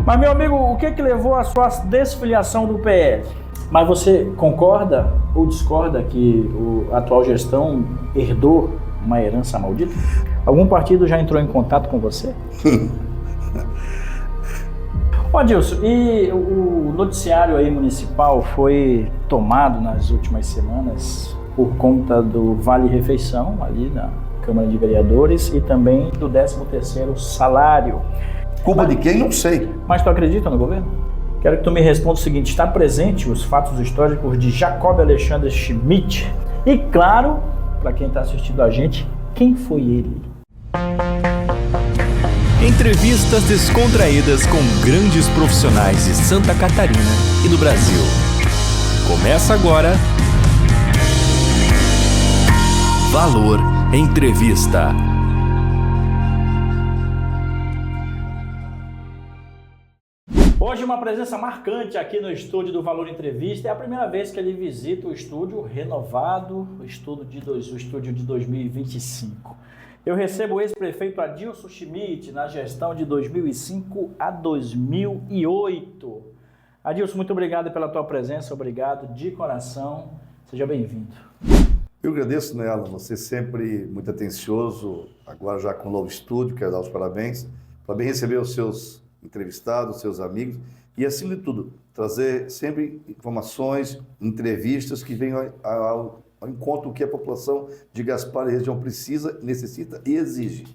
Mas, meu amigo, o que levou à sua desfiliação do PL? Mas você concorda ou discorda que a atual gestão herdou uma herança maldita? Algum partido já entrou em contato com você? Ô Adilson, e o noticiário aí municipal foi tomado nas últimas semanas por conta do Vale Refeição ali na Câmara de Vereadores e também do 13º salário. Culpa de quem? Não sei. Mas tu acredita no governo? Quero que tu me responda o seguinte: está presente os fatos históricos de Jacob Alexander Schmidt? E claro, para quem está assistindo a gente, quem foi ele? Entrevistas descontraídas com grandes profissionais de Santa Catarina e do Brasil. Começa agora Valor Entrevista. Hoje uma presença marcante aqui no estúdio do Valor Entrevista. É a primeira vez que ele visita o estúdio renovado, o estúdio de 2025. Eu recebo o ex-prefeito Adilson Schmidt na gestão de 2005 a 2008. Adilson, muito obrigado pela tua presença, obrigado de coração. Seja bem-vindo. Eu agradeço, Nela, você sempre muito atencioso, agora já com o novo estúdio, quero dar os parabéns. Parabéns receber os seus entrevistados, os seus amigos e, acima de tudo, trazer sempre informações, entrevistas que venham ao encontro do que a população de Gaspar e região precisa, necessita e exige.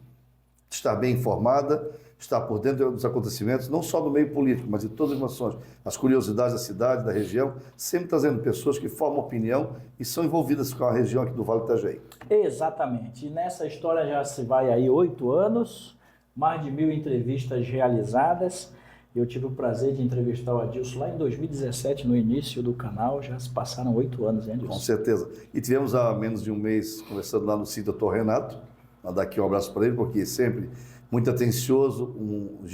Estar bem informada, estar por dentro dos acontecimentos, não só do meio político, mas de todas as informações, as curiosidades da cidade, da região, sempre trazendo pessoas que formam opinião e são envolvidas com a região aqui do Vale do Itajaí. Exatamente. E nessa história já se vai aí 8 anos, mais de 1000 entrevistas realizadas. Eu tive o prazer de entrevistar o Adilson lá em 2017, no início do canal. Já se passaram 8 anos, hein, Adilson? Com certeza. E tivemos há menos de um mês conversando lá no sítio Dr. Renato. Mandar aqui um abraço para ele, porque sempre muito atencioso, um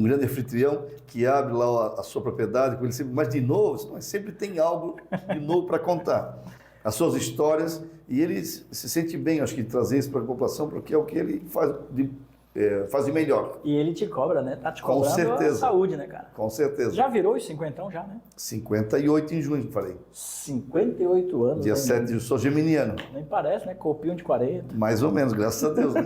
grande anfitrião que abre lá a sua propriedade com ele sempre, mas de novo, mas sempre tem algo de novo para contar. As suas histórias, e ele se sente bem, acho que, trazer isso para a população, porque é o que ele faz de melhor. E ele te cobra, né? Tá te cobrando. Com certeza. A saúde, né, cara? Com certeza. Já virou os 50 já, né? 58 em junho, falei. 58 anos. Dia 7 de junho, sou geminiano. Nem parece, né? Corpinho de 40. Mais ou menos, graças a Deus. Né?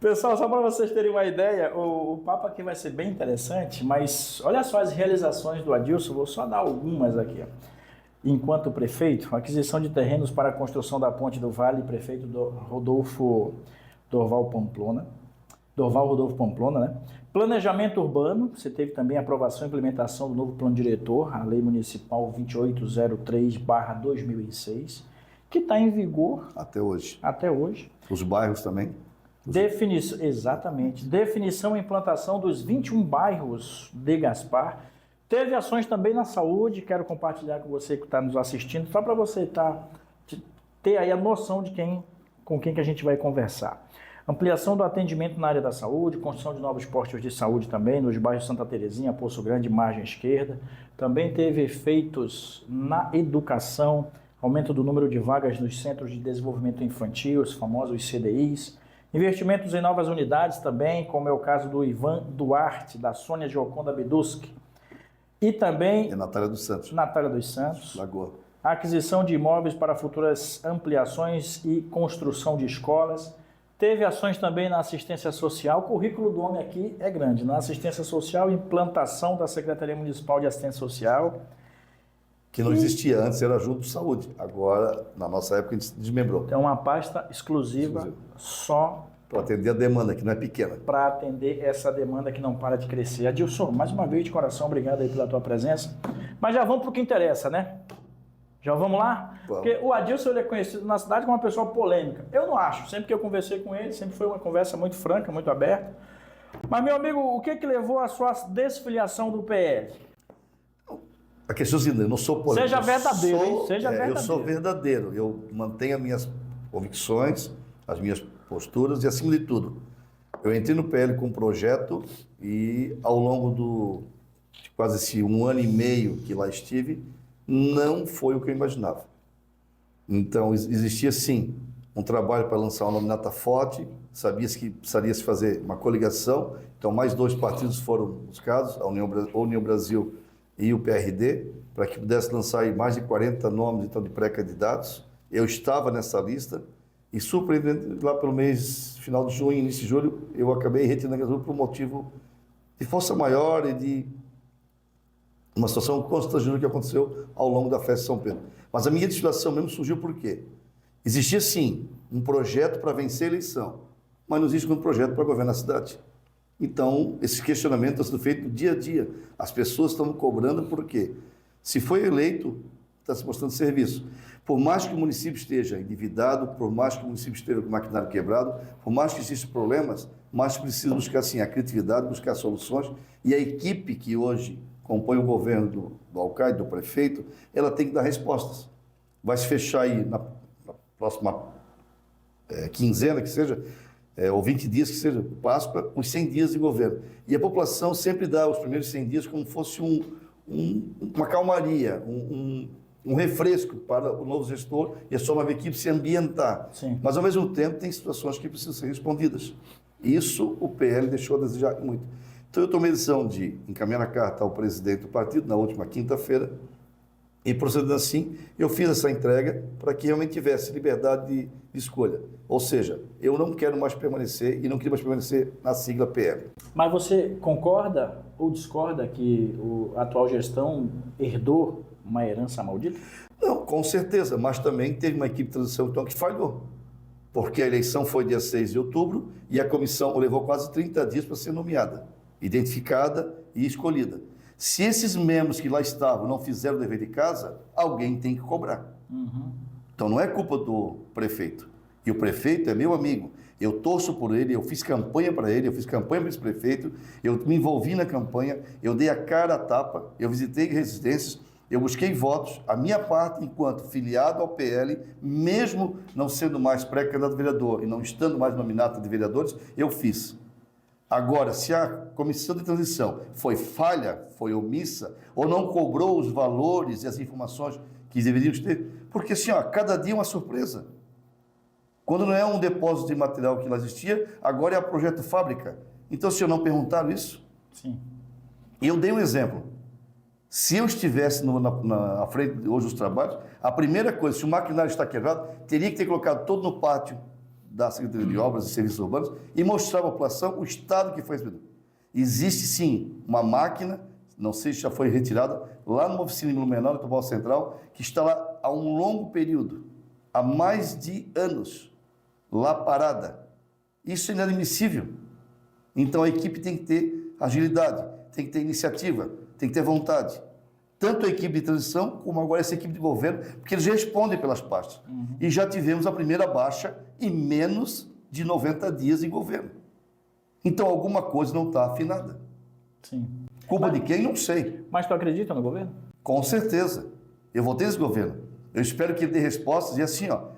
Pessoal, só para vocês terem uma ideia, o papo aqui vai ser bem interessante, mas olha só as realizações do Adilson, vou só dar algumas aqui. Enquanto prefeito, aquisição de terrenos para a construção da Ponte do Vale, prefeito Dorval Rodolfo Pamplona, né? Planejamento urbano, você teve também aprovação e implementação do novo plano diretor, a Lei Municipal 2803/2006, que está em vigor até hoje. Os bairros também. Exatamente. Definição e implantação dos 21 bairros de Gaspar. Teve ações também na saúde, quero compartilhar com você que está nos assistindo, só para você ter aí a noção de com quem que a gente vai conversar. Ampliação do atendimento na área da saúde, construção de novos postos de saúde também, nos bairros Santa Terezinha, Poço Grande, margem esquerda. Também teve efeitos na educação, aumento do número de vagas nos centros de desenvolvimento infantil, os famosos CDIs. Investimentos em novas unidades também, como é o caso do Ivan Duarte, da Sônia Gioconda Beduski. E também... Natália dos Santos. Lagoa. A aquisição de imóveis para futuras ampliações e construção de escolas. Teve ações também na assistência social. O currículo do homem aqui é grande. Na assistência social, implantação da Secretaria Municipal de Assistência Social. Que não existia antes, era junto de saúde. Agora, na nossa época, a gente desmembrou. É uma pasta exclusiva só para atender a demanda, que não é pequena. Para atender essa demanda que não para de crescer. Adilson, mais uma vez de coração, obrigado aí pela tua presença. Mas já vamos para o que interessa, né? Já vamos lá? Vamos. Porque o Adilson ele é conhecido na cidade como uma pessoa polêmica. Eu não acho. Sempre que eu conversei com ele, sempre foi uma conversa muito franca, muito aberta. Mas, meu amigo, o que levou à sua desfiliação do PL? A questão é assim, eu não sou polêmico. Seja verdadeiro, hein? Seja verdadeiro. Eu sou verdadeiro. Eu mantenho as minhas convicções, as minhas posturas e, acima de tudo, eu entrei no PL com um projeto e, ao longo de quase esse 1 ano e meio que lá estive, não foi o que eu imaginava. Então, existia sim um trabalho para lançar uma nominata forte, sabia-se que precisaria se fazer uma coligação, então mais 2 partidos foram buscados, a União Brasil e o PRD, para que pudesse lançar aí mais de 40 nomes então, de pré-candidatos. Eu estava nessa lista e, surpreendente, lá pelo final de junho, início de julho, eu acabei retirando a candidatura por motivo de força maior e de uma situação constrangedora que aconteceu ao longo da festa de São Pedro. Mas a minha destilação mesmo surgiu por quê? Existia, sim, um projeto para vencer a eleição, mas não existe um projeto para governar a cidade. Então, esse questionamento está sendo feito dia a dia. As pessoas estão cobrando por quê? Se foi eleito, está se mostrando serviço. Por mais que o município esteja endividado, por mais que o município esteja com o maquinário quebrado, por mais que existam problemas, mas precisa buscar, sim, a criatividade, buscar soluções. E a equipe que hoje compõe o governo do alcalde, do prefeito, ela tem que dar respostas. Vai se fechar aí na próxima quinzena, que seja, ou 20 dias, que seja, Páscoa, os 100 dias de governo. E a população sempre dá os primeiros 100 dias como fosse uma calmaria, um refresco para o novo gestor e a sua nova equipe se ambientar. Sim. Mas, ao mesmo tempo, tem situações que precisam ser respondidas. Isso o PL deixou a desejar muito. Então, eu tomei a decisão de encaminhar a carta ao presidente do partido na última quinta-feira e, procedendo assim, eu fiz essa entrega para que realmente tivesse liberdade de escolha. Ou seja, eu não quero mais permanecer e não queria mais permanecer na sigla PL. Mas você concorda ou discorda que a atual gestão herdou uma herança maldita? Não, com certeza, mas também teve uma equipe de transição então, que falhou. Porque a eleição foi dia 6 de outubro e a comissão levou quase 30 dias para ser nomeada, identificada e escolhida. Se esses membros que lá estavam não fizeram o dever de casa, alguém tem que cobrar. Uhum. Então não é culpa do prefeito. E o prefeito é meu amigo. Eu torço por ele, eu fiz campanha para ele, eu fiz campanha para esse prefeito, eu me envolvi na campanha, eu dei a cara a tapa, eu visitei residências, eu busquei votos. A minha parte, enquanto filiado ao PL, mesmo não sendo mais pré-candidato a vereador e não estando mais nominado de vereadores, eu fiz. Agora, se a comissão de transição foi falha, foi omissa, ou não cobrou os valores e as informações que deveriam ter, porque assim, ó, cada dia é uma surpresa. Quando não é um depósito de material que lá existia, agora é o projeto fábrica. Então, se eu não perguntaram isso, Sim. eu dei um exemplo. Se eu estivesse na frente hoje dos trabalhos, a primeira coisa, se o maquinário está quebrado, teria que ter colocado todo no pátio da Secretaria de Obras e Serviços Urbanos e mostrar à população o estado que foi recebido. Existe, sim, uma máquina, não sei se já foi retirada, lá numa oficina em Blumenau, no Tribunal Central, que está lá há um longo período, há mais de anos, lá parada. Isso é inadmissível. Então, a equipe tem que ter agilidade, tem que ter iniciativa, tem que ter vontade. Tanto a equipe de transição, como agora essa equipe de governo, porque eles respondem pelas pastas. Uhum. E já tivemos a primeira baixa em menos de 90 dias em governo. Então, alguma coisa não está afinada. Sim. Culpa de quem? Não sei. Mas tu acredita no governo? Com certeza. Eu vou ter esse governo. Eu espero que ele dê respostas e assim, ó,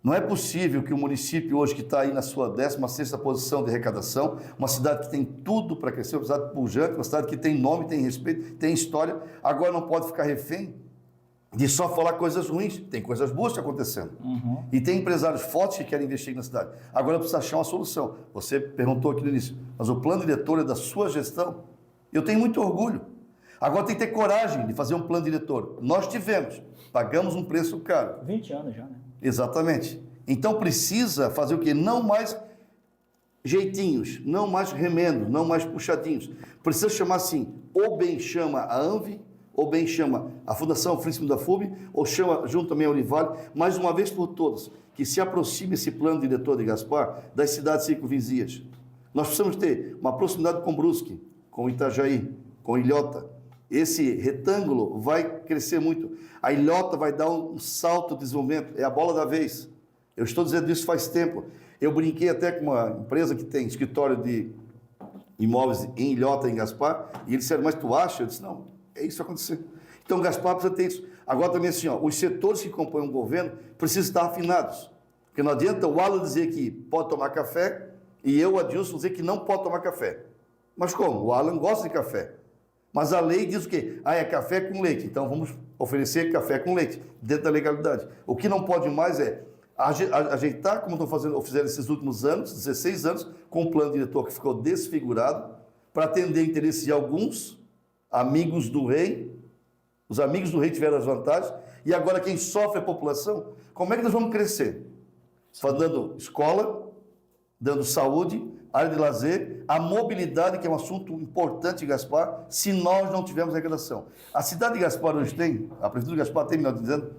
não é possível que o município hoje que está aí na sua 16ª posição de arrecadação, uma cidade que tem tudo para crescer, uma cidade pujante, uma cidade que tem nome, tem respeito, tem história, agora não pode ficar refém de só falar coisas ruins. Tem coisas boas acontecendo. Uhum. E tem empresários fortes que querem investir na cidade. Agora precisa achar uma solução. Você perguntou aqui no início, mas o plano diretor é da sua gestão? Eu tenho muito orgulho. Agora tem que ter coragem de fazer um plano diretor. Nós tivemos, pagamos um preço caro. 20 anos já, né? Exatamente. Então precisa fazer o quê? Não mais jeitinhos, não mais remendos, não mais puxadinhos. Precisa chamar assim, ou bem chama a ANVI, ou bem chama a Fundação Príncipe da FUB, ou chama junto também a Univale, mais uma vez por todas, que se aproxime esse plano diretor de Gaspar das cidades circunvizinhas. Nós precisamos ter uma proximidade com Brusque, com Itajaí, com Ilhota. Esse retângulo vai crescer muito. A Ilhota vai dar um salto de desenvolvimento. É a bola da vez. Eu estou dizendo isso faz tempo. Eu brinquei até com uma empresa que tem escritório de imóveis em Ilhota, em Gaspar, e eles disseram, mas tu acha? Eu disse, não, é isso que vai acontecer. Então, Gaspar precisa ter isso. Agora também assim, ó, os setores que compõem o governo precisam estar afinados. Porque não adianta o Alan dizer que pode tomar café e eu, Adilson, dizer que não pode tomar café. Mas como? O Alan gosta de café. Mas a lei diz o quê? Ah, é café com leite. Então vamos oferecer café com leite, dentro da legalidade. O que não pode mais é ajeitar como estão fazendo, ou fizeram esses últimos anos, 16 anos, com um plano diretor que ficou desfigurado, para atender o interesse de alguns amigos do rei. Os amigos do rei tiveram as vantagens, e agora quem sofre é a população. Como é que nós vamos crescer? Só dando escola, dando saúde, área de lazer, a mobilidade, que é um assunto importante em Gaspar, se nós não tivermos arrecadação. A cidade de Gaspar hoje tem, a prefeitura de Gaspar tem, melhor dizendo,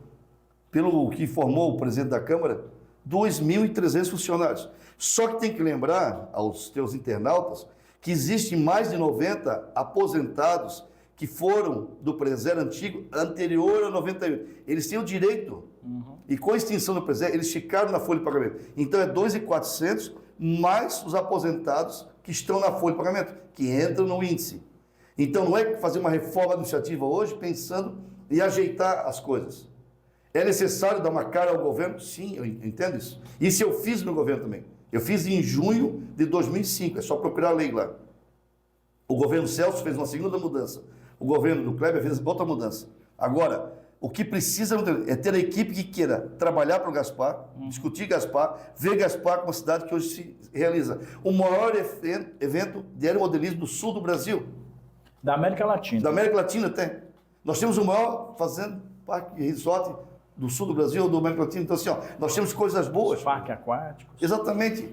pelo que informou o presidente da Câmara, 2.300 funcionários. Só que tem que lembrar aos teus internautas que existem mais de 90 aposentados que foram do Preser antigo, anterior a 91. Eles têm o direito. E com a extinção do Preser, eles ficaram na folha de pagamento. Então é 2.400 mais os aposentados que estão na folha de pagamento, que entram no índice. Então não é fazer uma reforma administrativa hoje pensando em ajeitar as coisas. É necessário dar uma cara ao governo? Sim, eu entendo isso. Isso eu fiz no governo também. Eu fiz em junho de 2005, é só procurar a lei lá. O governo Celso fez uma segunda mudança. O governo do Kleber fez outra mudança. Agora, o que precisa é ter a equipe que queira trabalhar para o Gaspar, discutir Gaspar, ver Gaspar como uma cidade que hoje se realiza. O maior evento de aeromodelismo do sul do Brasil. Da América Latina. Da América Latina tem. Nós temos o maior fazendo parque resort do sul do Brasil, do América Latina. Então, assim, ó, nós temos coisas boas. Parques aquáticos. Exatamente.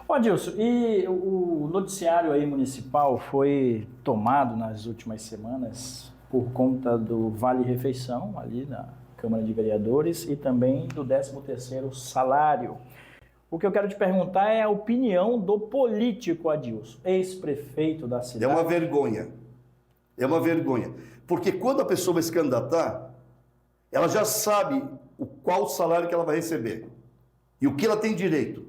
Ó, Adilson, e o noticiário aí municipal foi tomado nas últimas semanas por conta do Vale Refeição, ali na Câmara de Vereadores, e também do 13º salário. O que eu quero te perguntar é a opinião do político Adilson, ex-prefeito da cidade. É uma vergonha. É uma vergonha. Porque quando a pessoa vai se candidatar, ela já sabe qual o salário que ela vai receber e o que ela tem direito.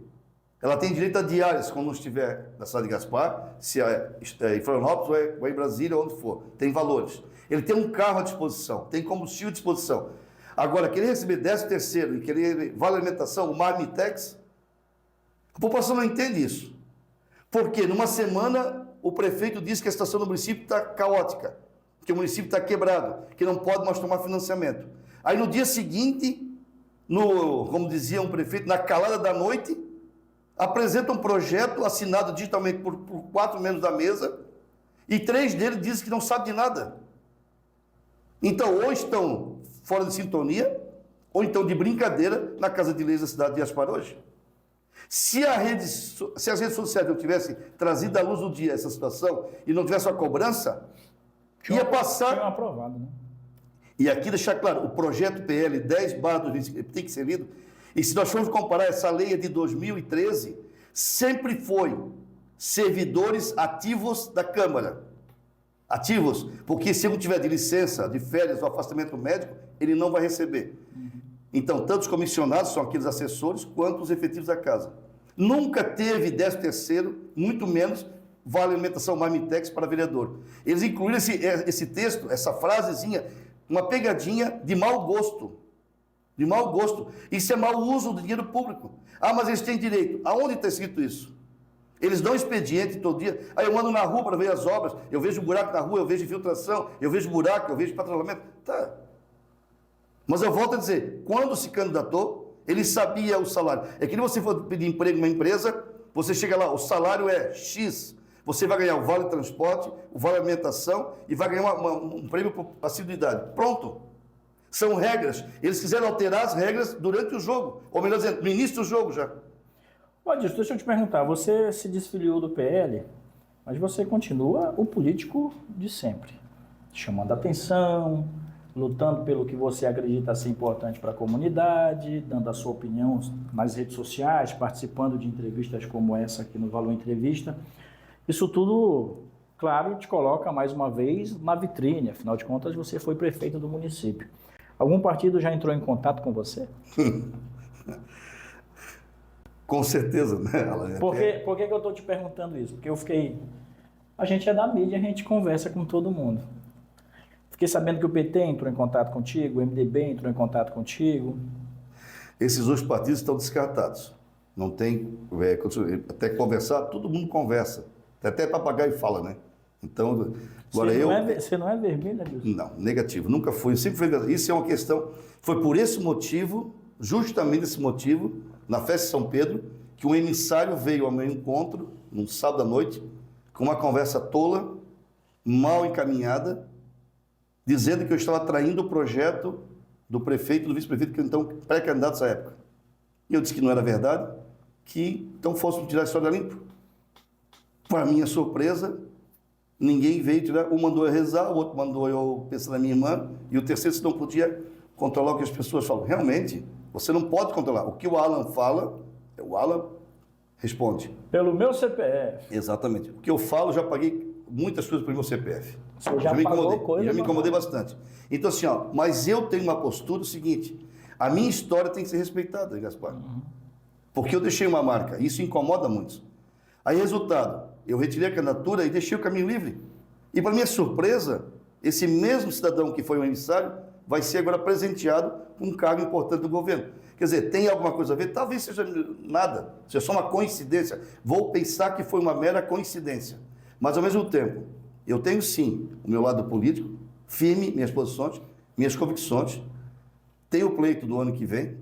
Ela tem direito a diárias quando não estiver na cidade de Gaspar, se é em Florianópolis ou é em Brasília, onde for. Tem valores. Ele tem um carro à disposição, tem combustível à disposição. Agora, querer receber 13º e querer vale alimentação, o Marmitex, a população não entende isso. Porque numa semana o prefeito disse que a situação do município está caótica, que o município está quebrado, que não pode mais tomar financiamento. Aí no dia seguinte, como dizia um prefeito, na calada da noite, apresenta um projeto assinado digitalmente por 4 membros da mesa e 3 deles dizem que não sabem de nada. Então, ou estão fora de sintonia, ou então de brincadeira na Casa de Leis da cidade de Gaspar hoje. Se as redes sociais não tivessem trazido à luz do dia essa situação e não tivesse uma cobrança, ia passar... Tinha aprovado, né? E aqui deixar claro, o projeto PL 10/2020 tem que ser lido. E se nós formos comparar, essa lei é de 2013, sempre foi servidores ativos da Câmara. Ativos, porque se não tiver de licença, de férias ou afastamento médico, ele não vai receber. Então, tanto os comissionados, são aqueles assessores, quanto os efetivos da casa. Nunca teve 13º, muito menos vale alimentação Marmitex para vereador. Eles incluíram esse texto, essa frasezinha, uma pegadinha de mau gosto. De mau gosto. Isso é mau uso do dinheiro público. Ah, mas eles têm direito. Aonde está escrito isso? Eles dão expediente todo dia. Aí eu ando na rua para ver as obras, eu vejo buraco na rua, eu vejo infiltração, eu vejo buraco, eu vejo patrulhamento. Tá. Mas eu volto a dizer, quando se candidatou, ele sabia o salário. É que nem você for pedir emprego numa empresa, você chega lá, o salário é X. Você vai ganhar o vale transporte, o vale alimentação e vai ganhar um prêmio por assiduidade. Pronto. São regras. Eles quiseram alterar as regras durante o jogo. Ou melhor dizendo, no início do jogo já. Ô, Adilson, deixa eu te perguntar. Você se desfiliou do PL, mas você continua o político de sempre. Chamando a atenção, lutando pelo que você acredita ser importante para a comunidade, dando a sua opinião nas redes sociais, participando de entrevistas como essa aqui no Valor Entrevista. Isso tudo, claro, te coloca mais uma vez na vitrine. Afinal de contas, você foi prefeito do município. Algum partido já entrou em contato com você? Com certeza, né? Por que eu estou te perguntando isso? Porque a gente é da mídia, a gente conversa com todo mundo. Fiquei sabendo que o PT entrou em contato contigo, o MDB entrou em contato contigo. Esses 2 partidos estão descartados. Não tem... até conversar, todo mundo conversa. Até papagaio fala, né? Então, agora Você não é vermelho, Adilson? Não, negativo. Nunca fui. Sempre foi. Isso é uma questão... Foi por esse motivo justamente esse motivo, na festa de São Pedro, que um emissário veio ao meu encontro, num sábado à noite, com uma conversa tola, mal encaminhada, dizendo que eu estava traindo o projeto do prefeito e do vice-prefeito, que então pré-candidatos à época. E eu disse que não era verdade, que então fosse tirar a história limpo. Para minha surpresa, ninguém veio tirar. Um mandou eu rezar, o outro mandou eu pensar na minha irmã, e o terceiro se não podia controlar o que as pessoas falam. Realmente, você não pode controlar. O que o Alan fala, o Alan responde. Pelo meu CPF. Exatamente. O que eu falo, já paguei muitas coisas pelo meu CPF. Você já pagou coisa, já me incomodei bastante. Então, assim, ó, mas eu tenho uma postura seguinte: a minha história tem que ser respeitada, Gaspar. Porque eu deixei uma marca. Isso incomoda muito. Aí, resultado, eu retirei a candidatura e deixei o caminho livre. E, para minha surpresa, esse mesmo cidadão que foi um emissário vai ser agora presenteado com um cargo importante do governo. Quer dizer, tem alguma coisa a ver? Talvez seja nada, seja só uma coincidência. Vou pensar que foi uma mera coincidência. Mas, ao mesmo tempo, eu tenho, sim, o meu lado político, firme, minhas posições, minhas convicções. Tenho o pleito do ano que vem,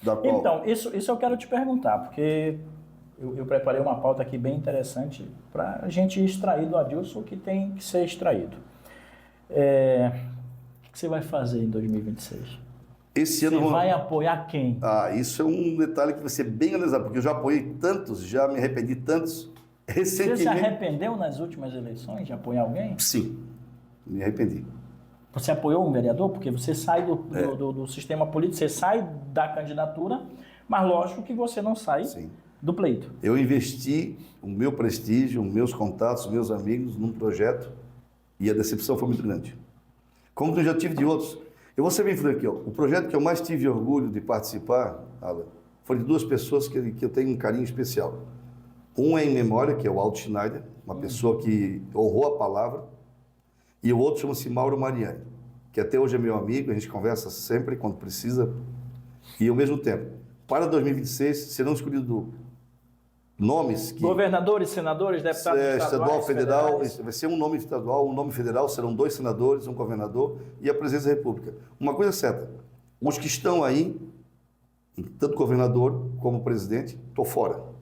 da qual... Então, isso eu quero te perguntar, porque eu preparei uma pauta aqui bem interessante para a gente extrair do Adilson o que tem que ser extraído. O que você vai fazer em 2026? Esse ano você vai apoiar quem? Isso é um detalhe que vai ser bem analisado, porque eu já apoiei tantos, já me arrependi tantos. Recentemente... Você se arrependeu nas últimas eleições de apoiar alguém? Sim, me arrependi. Você apoiou um vereador? Porque você sai do sistema político, você sai da candidatura, mas lógico que você não sai Sim. do pleito. Eu investi o meu prestígio, os meus contatos, os meus amigos num projeto e a decepção foi muito grande. Como eu já tive de outros. Eu vou ser bem franco aqui, ó. O projeto que eu mais tive orgulho de participar, Alan, foi de duas pessoas que eu tenho um carinho especial. Um é em memória, que é o Aldo Schneider, uma pessoa que honrou a palavra, e o outro chama-se Mauro Mariani, que até hoje é meu amigo, a gente conversa sempre quando precisa, e ao mesmo tempo, para 2026 serão escolhidos nomes que... Governadores, senadores, deputados estadual, federal, federais. vai ser um nome estadual, um nome federal, serão 2 senadores, um governador e a presidência da República. Uma coisa é certa, os que estão aí, tanto governador como presidente, estou fora.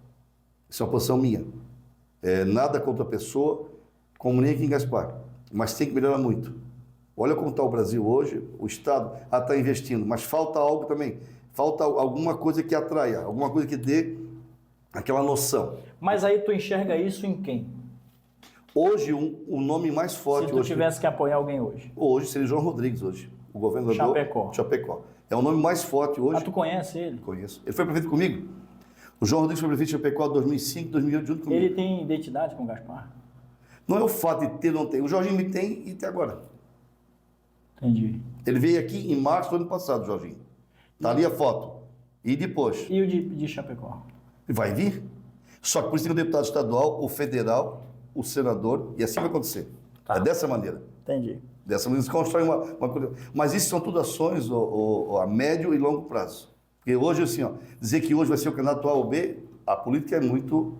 Isso é uma posição minha. Nada contra a pessoa, como nem aqui em Gaspar, mas tem que melhorar muito. Olha como está o Brasil hoje, o Estado está investindo, mas falta algo também, falta alguma coisa que atraia, alguma coisa que dê aquela noção. Mas aí tu enxerga isso em quem? Hoje, o nome mais forte... Se tu tivesse que apoiar alguém hoje? Hoje seria João Rodrigues, hoje, o governador... Chapecó. É o nome mais forte hoje. Ah, tu conhece ele? Conheço. Ele foi prefeito comigo. O João Rodrigues foi prefeito de Chapecó em 2005, 2008, junto comigo. Ele tem identidade com o Gaspar? Não é o fato de ter ou não ter. O Jorginho me tem e até agora. Entendi. Ele veio aqui em março do ano passado, Jorginho. Está ali a foto. E depois? E o de Chapecó? Vai vir. Só que por isso tem o deputado estadual, o federal, o senador, e assim vai acontecer. Tá. É dessa maneira. Entendi. Dessa maneira se constrói uma coisa. Mas isso são tudo ações a médio e longo prazo. Porque hoje, assim, ó, dizer que hoje vai ser o candidato A ou B, a política é muito...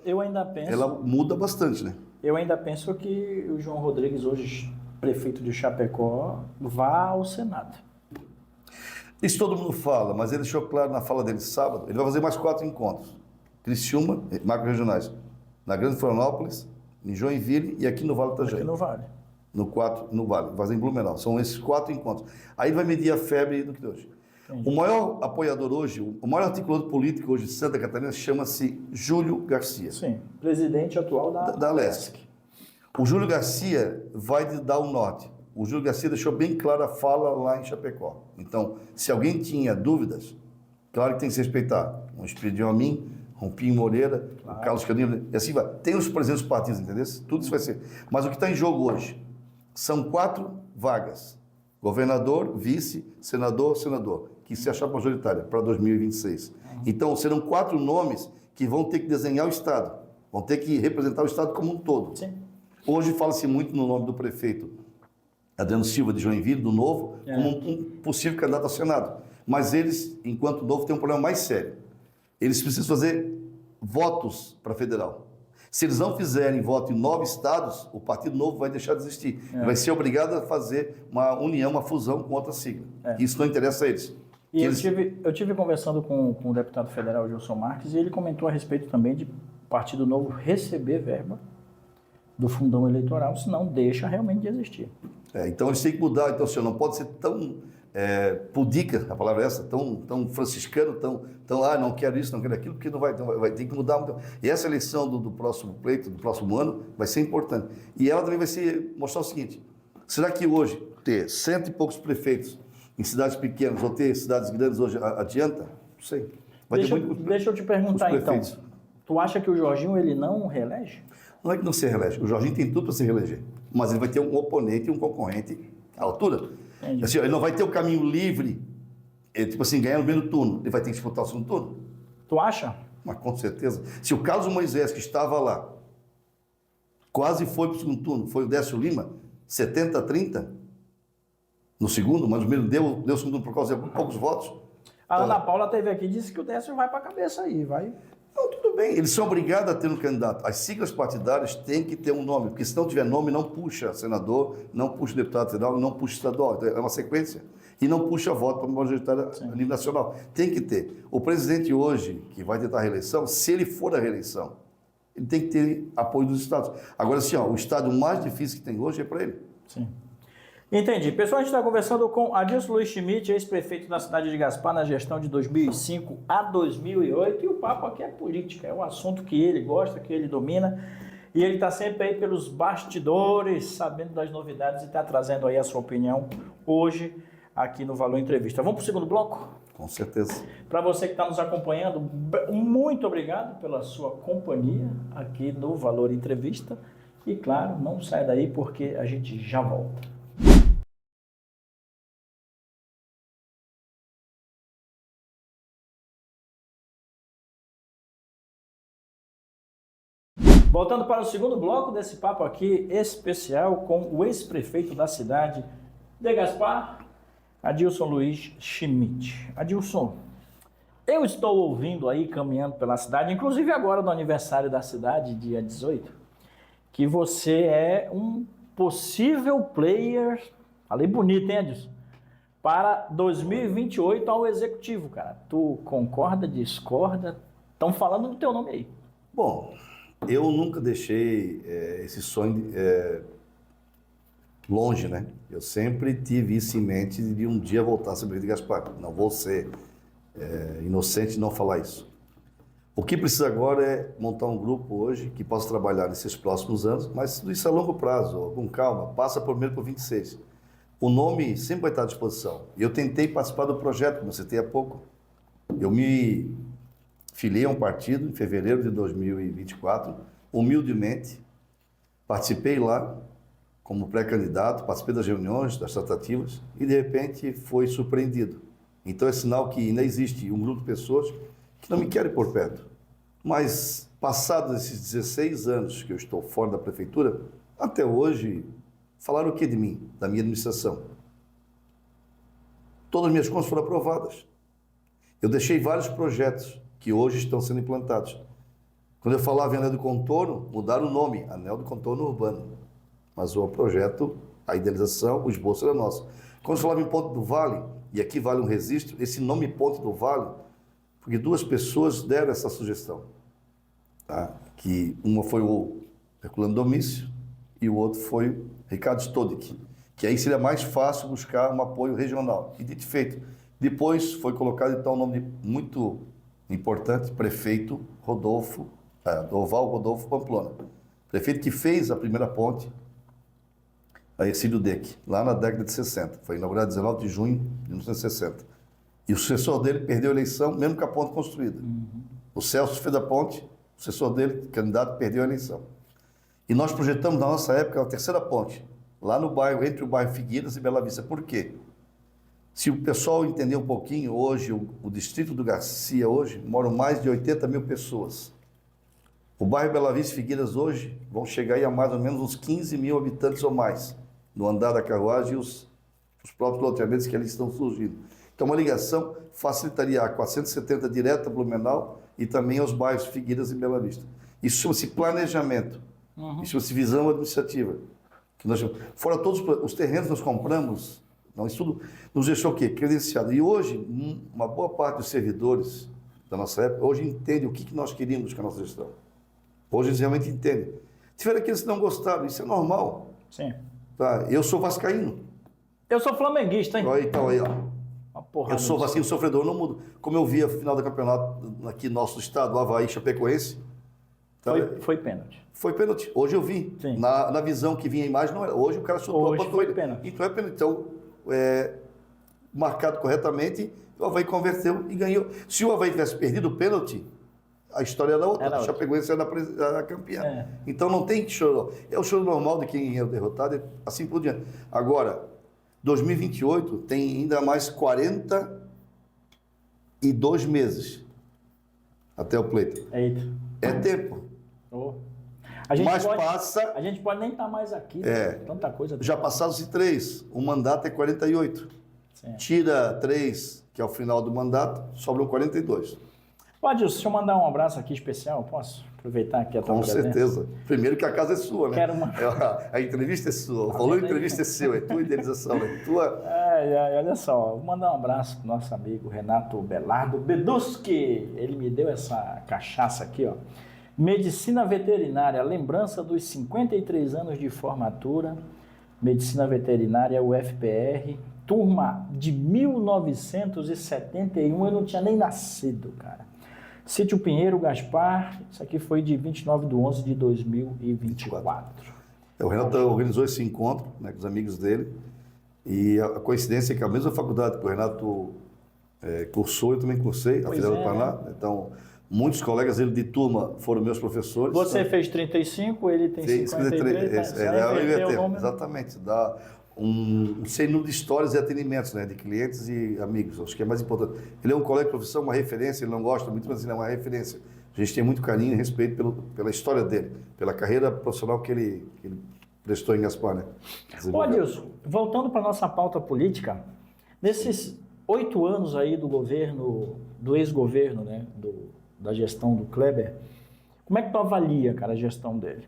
Eu ainda penso... Ela muda bastante, né? Eu ainda penso que o João Rodrigues, hoje prefeito de Chapecó, vá ao Senado. Isso todo mundo fala, mas ele deixou claro na fala dele sábado, ele vai fazer mais 4 encontros. Criciúma, macro-regionais, na Grande Florianópolis, em Joinville e aqui no Vale do Itajaí. Aqui no Vale. No Vale, vai fazer em Blumenau. São esses 4 encontros. Aí ele vai medir a febre do que hoje. Entendi. O maior apoiador hoje, o maior articulador político hoje de Santa Catarina chama-se Júlio Garcia. Sim, presidente atual da LESC. O Júlio Garcia vai dar o norte. O Júlio Garcia deixou bem clara a fala lá em Chapecó. Então, se alguém tinha dúvidas, claro que tem que se respeitar. Um Espírito a mim, Rompinho Moreira, claro. O Carlos Canino, e assim vai. Tem os presidentes dos partidos, entendeu? Tudo isso vai ser. Mas o que está em jogo hoje são 4 vagas. Governador, vice, senador, que se achar majoritária para 2026. Então, serão 4 nomes que vão ter que desenhar o Estado. Vão ter que representar o Estado como um todo. Sim. Hoje fala-se muito no nome do prefeito Adriano Silva de Joinville, do Novo, como um possível candidato ao Senado. Mas eles, enquanto Novo, têm um problema mais sério. Eles precisam fazer votos para federal. Se eles não fizerem voto em 9 estados, o Partido Novo vai deixar de existir. Vai ser obrigado a fazer uma união, uma fusão com outra sigla. Isso não interessa a eles. E eu tive conversando com o deputado federal Gilson Marques e ele comentou a respeito também de Partido Novo receber verba do fundão eleitoral, senão deixa realmente de existir. Então eles têm que mudar. Então, senhor, não pode ser tão pudica, a palavra é essa, tão franciscano, não quero isso, não quero aquilo, porque não vai ter que mudar muito. E essa eleição do próximo pleito, do próximo ano, vai ser importante. E ela também vai mostrar o seguinte: será que hoje ter 100 e poucos prefeitos em cidades pequenas ou ter cidades grandes hoje adianta? Não sei. Deixa eu te perguntar então. Tu acha que o Jorginho ele não reelege? Não é que não se reelege. O Jorginho tem tudo para se reeleger. Mas ele vai ter um oponente, um concorrente à altura. Assim, ele não vai ter o caminho livre, tipo assim, ganhar no primeiro turno. Ele vai ter que disputar o segundo turno. Tu acha? Mas com certeza. Se o Carlos Moisés, que estava lá, quase foi para o segundo turno, foi o Décio Lima, 70-30 no segundo, mas o primeiro deu o segundo turno por causa de poucos votos. A Ana Paula teve aqui e disse que o Décio vai para a cabeça aí, vai. Não, tudo bem, eles são obrigados a ter um candidato. As siglas partidárias têm que ter um nome, porque se não tiver nome, não puxa senador, não puxa deputado federal, não puxa estadual. Então, é uma sequência. E não puxa voto para uma majoritária a nível nacional. Tem que ter. O presidente hoje, que vai tentar a reeleição, se ele for a reeleição, ele tem que ter apoio dos estados. Agora, assim, o estado mais difícil que tem hoje é para ele. Sim. Entendi. Pessoal, a gente está conversando com Adilson Luiz Schmidt, ex-prefeito da cidade de Gaspar, na gestão de 2005 a 2008. E o papo aqui é política, é um assunto que ele gosta, que ele domina. E ele está sempre aí pelos bastidores, sabendo das novidades e está trazendo aí a sua opinião hoje aqui no Valor Entrevista. Vamos para o segundo bloco? Com certeza. Para você que está nos acompanhando, muito obrigado pela sua companhia aqui no Valor Entrevista. E claro, não sai daí porque a gente já volta. Voltando para o segundo bloco desse papo aqui especial com o ex-prefeito da cidade de Gaspar, Adilson Luiz Schmidt. Adilson, eu estou ouvindo aí, caminhando pela cidade, inclusive agora no aniversário da cidade, dia 18, que você é um possível player, falei bonito, hein, Adilson? Para 2028 ao executivo, cara. Tu concorda, discorda? Estão falando do teu nome aí. Bom, eu nunca deixei esse sonho longe, né? Eu sempre tive isso em mente de um dia voltar a ser prefeito de Gaspar. Não vou ser inocente de não falar isso. O que precisa agora é montar um grupo hoje que possa trabalhar nesses próximos anos, mas tudo isso a longo prazo, com calma, passa primeiro por 26. O nome sempre vai estar à disposição. Eu tentei participar do projeto, como eu citei há pouco. Eu me filiei a um partido em fevereiro de 2024, humildemente, participei lá como pré-candidato, participei das reuniões, das tratativas e de repente foi surpreendido. Então é sinal que ainda existe um grupo de pessoas que não me querem por perto. Mas passados esses 16 anos que eu estou fora da prefeitura, até hoje, falaram o que de mim, da minha administração? Todas as minhas contas foram aprovadas. Eu deixei vários projetos que hoje estão sendo implantados. Quando eu falava em Anel do Contorno, mudaram o nome, Anel do Contorno Urbano. Mas o projeto, a idealização, o esboço era nosso. Quando eu falava em Ponte do Vale, e aqui vale um registro, esse nome Ponte do Vale, porque duas pessoas deram essa sugestão. Tá? Que uma foi o Herculano Domício e o outro foi o Ricardo Stodic, que aí seria mais fácil buscar um apoio regional. E dito e feito. Depois foi colocado então um nome muito importante, prefeito Oval Rodolfo Pamplona. Prefeito que fez a primeira ponte, a Ercílio Deck, lá na década de 60. Foi inaugurado 19 de junho de 1960. E o sucessor dele perdeu a eleição, mesmo com a ponte construída. O Celso fez a ponte, o sucessor dele, candidato, perdeu a eleição. E nós projetamos, na nossa época, a terceira ponte, lá no bairro, entre o bairro Figueiras e Bela Vista. Por quê? Se o pessoal entender um pouquinho, hoje, o distrito do Garcia, hoje, moram mais de 80 mil pessoas. O bairro Bela Vista e Figueiras, hoje, vão chegar aí a mais ou menos uns 15 mil habitantes ou mais, no andar da carruagem e os próprios loteamentos que ali estão surgindo. Então, uma ligação facilitaria a 470 direta a Blumenau e também aos bairros Figueiras e Bela Vista. Isso chama-se planejamento. Isso chama-se visão administrativa. Que nós, fora todos os terrenos que nós compramos, não, isso tudo nos deixou o quê? Credenciado. E hoje, uma boa parte dos servidores da nossa época, hoje entende o que nós queríamos com a nossa gestão. Hoje eles realmente entendem. Tiveram aqueles que não gostaram, isso é normal. Sim. Tá? Eu sou vascaíno. Eu sou flamenguista, hein? Então aí, ó. Uma porrada Eu sou disso. vascaíno sofredor, não mudo. Como eu vi a final do campeonato aqui no nosso estado, o Avaí Chapecoense. Tá? Foi pênalti. Foi pênalti. Hoje eu vi. Sim. Na visão que vinha a imagem, não era. Hoje o cara chutou Hoje a panturrilha. foi pênalti. Então é pênalti. Então, marcado corretamente, o Avaí converteu e ganhou. Se o Avaí tivesse perdido o pênalti, a história era outra. O Chapecoense era campeã. É. Então não tem choro. É o choro normal de quem é derrotado, e assim por diante. Agora, 2028 tem ainda mais 42 meses até o pleito. Eita. É tempo. Oh. Mas passa. A gente pode nem estar mais aqui. Tanta coisa. Já passaram-se 3. O mandato é 48. Sim. Tira 3, que é o final do mandato, sobram 42. Adilson, deixa eu mandar um abraço aqui especial. Posso aproveitar aqui a tua Com presença? certeza. Primeiro que a casa é sua, né? Quero uma... A entrevista é sua. O valor da entrevista é seu. É tua idealização, é tua. Olha só, vou mandar um abraço pro nosso amigo Renato Belardo Beduski. Ele me deu essa cachaça aqui, ó. Medicina veterinária, lembrança dos 53 anos de formatura. Medicina veterinária UFPR, turma de 1971. Eu não tinha nem nascido, cara. Sítio Pinheiro, Gaspar, isso aqui foi de 29/11/2024. O Renato organizou esse encontro, né, com os amigos dele, e a coincidência é que a mesma faculdade que o Renato cursou, eu também cursei, a Federal do Paraná. Então, muitos colegas dele de turma foram meus professores. Você fez 35, ele tem 53. Exatamente, dá um sem número de histórias e atendimentos, né, de clientes e amigos, acho que é mais importante. Ele é um colega de profissão, uma referência, ele não gosta muito, mas ele é uma referência. A gente tem muito carinho e respeito pela história dele, pela carreira profissional que ele prestou em Gaspar, né? Ô, Adilson, voltando para a nossa pauta política, nesses 8 anos aí do governo, do ex-governo, né, da gestão do Kleber, como é que tu avalia, cara, a gestão dele?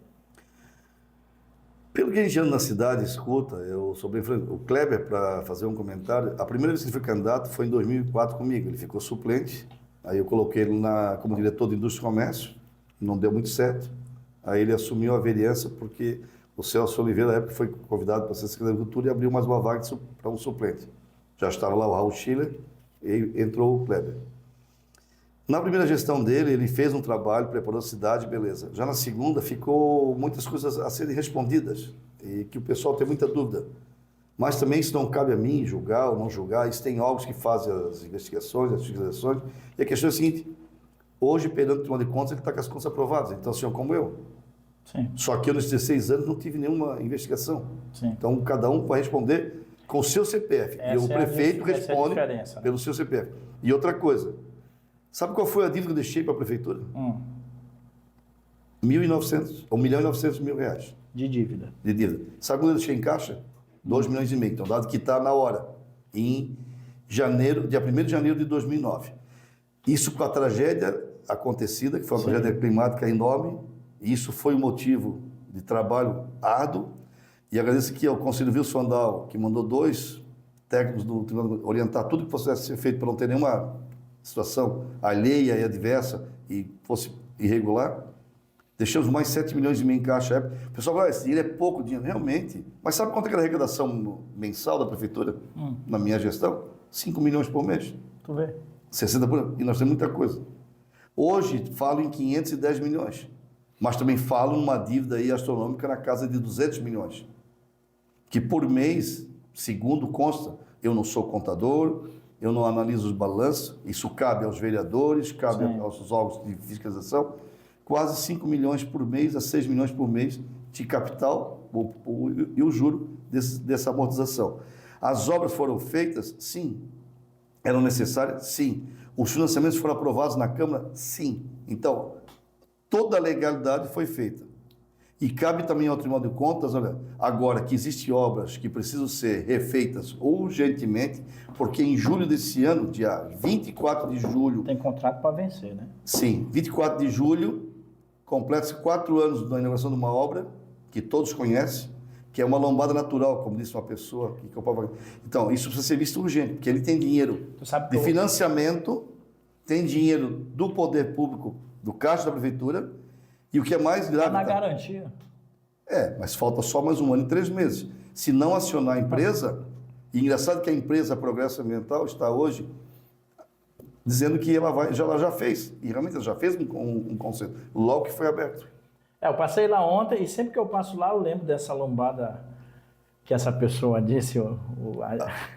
Pelo que a gente anda na cidade, escuta, eu sou bem franco. O Kleber, para fazer um comentário, a primeira vez que ele foi candidato foi em 2004 comigo. Ele ficou suplente, aí eu coloquei ele como diretor de Indústria e Comércio, não deu muito certo. Aí ele assumiu a vereança porque o Celso Oliveira, na época, foi convidado para ser secretário de Agricultura e abriu mais uma vaga para um suplente. Já estava lá o Raul Schiller e entrou o Kleber. Na primeira gestão dele, ele fez um trabalho, preparou a cidade, beleza. Já na segunda, ficou muitas coisas a serem respondidas e que o pessoal tem muita dúvida. Mas também isso não cabe a mim julgar ou não julgar. Isso tem órgãos que fazem as investigações, as fiscalizações. E a questão é a seguinte, hoje, perante o Tribunal de Contas, ele está com as contas aprovadas. Então, senhor como eu. Sim. Só que eu, nos 16 anos, não tive nenhuma investigação. Sim. Então, cada um vai responder com o seu CPF. E o prefeito responde pelo seu CPF. E outra coisa, sabe qual foi a dívida que eu deixei para a prefeitura? 1.900, ou 1.900.000 reais. De dívida. De dívida. Sabe quando eu deixei em caixa? 2,5 milhões. Então, dado que está na hora, em janeiro, dia 1º de janeiro de 2009. Isso com a tragédia acontecida, que foi uma tragédia climática enorme. Isso foi um motivo de trabalho árduo. E agradeço aqui ao Conselho Wilson Vandal, que mandou 2 técnicos do tribunal orientar tudo que fosse ser feito para não ter nenhuma situação alheia e adversa e fosse irregular. Deixamos mais 7 milhões e meio em caixa. O pessoal fala, esse dinheiro é pouco dinheiro. Realmente. Mas sabe quanto é que era a arrecadação mensal da prefeitura na minha gestão? 5 milhões por mês. Tu vê? 60 por ano. E nós temos muita coisa. Hoje, falo em 510 milhões. Mas também falo numa dívida aí astronômica na casa de 200 milhões. Que por mês, segundo consta, eu não sou contador, eu não analiso os balanços, isso cabe aos vereadores, cabe aos órgãos de fiscalização, quase 5 milhões por mês a 6 milhões por mês de capital e o juro dessa amortização. As obras foram feitas? Sim. Eram necessárias? Sim. Os financiamentos foram aprovados na Câmara? Sim. Então, toda a legalidade foi feita. E cabe também ao Tribunal de Contas, olha, agora que existem obras que precisam ser refeitas urgentemente, porque em julho desse ano, dia 24 de julho... Tem contrato para vencer, né? Sim, 24 de julho completa-se 4 anos da inauguração de uma obra que todos conhecem, que é uma lombada natural, como disse uma pessoa. Então, isso precisa ser visto urgente, porque ele tem dinheiro de financiamento, tem dinheiro do poder público, do caixa da prefeitura, e o que é mais grave... Está na garantia. Mas falta só mais 1 ano e 3 meses. Se não acionar a empresa, e engraçado que a empresa Progresso Ambiental está hoje dizendo que ela já fez, e realmente ela já fez um conceito, logo que foi aberto. Eu passei lá ontem e sempre que eu passo lá eu lembro dessa lombada que essa pessoa disse,